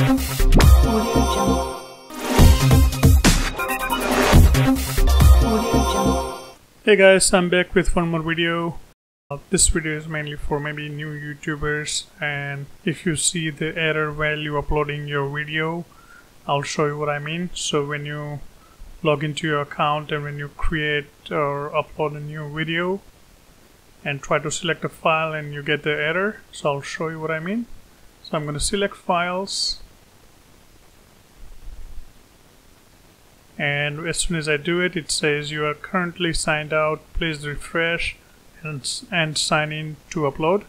Hey guys, I'm back with one more video. This video is mainly for maybe new YouTubers, and if you see the error while you uploading your video, I'll show you what I mean. So when you log into your account and when you create or upload a new video and try to select a file and you get the error, so I'll show you what I mean. So I'm going to select files, and as soon as I do it, it says you are currently signed out, please refresh and sign in to upload.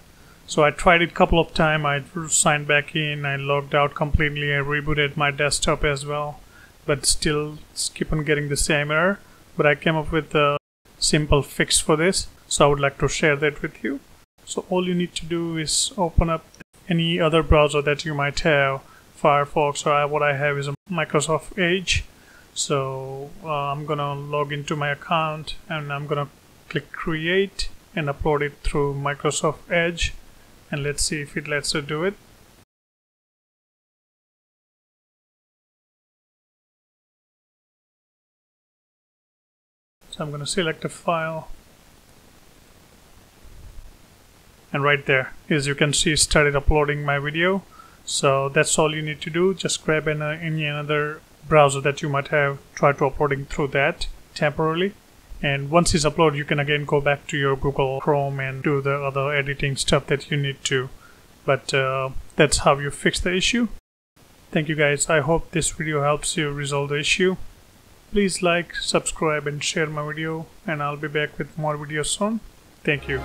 So I tried it a couple of times. I signed back in, I logged out completely, I rebooted my desktop as well, but still keep on getting the same error. But I came up with a simple fix for this, so I would like to share that with you. So all you need to do is open up any other browser that you might have, Firefox, or what I have is a Microsoft Edge. So I'm gonna log into my account and I'm gonna click create and upload it through Microsoft Edge, and let's see if it lets us do it. So I'm gonna select a file, and right there, as you can see, it started uploading my video. So that's all you need to do. Just grab any other browser that you might have, try to uploading through that temporarily, and once it's uploaded, you can again go back to your Google Chrome and do the other editing stuff that you need to. But that's how you fix the issue. Thank you guys. I hope this video helps you resolve the issue. Please like, subscribe and share my video, and I'll be back with more videos soon. Thank you.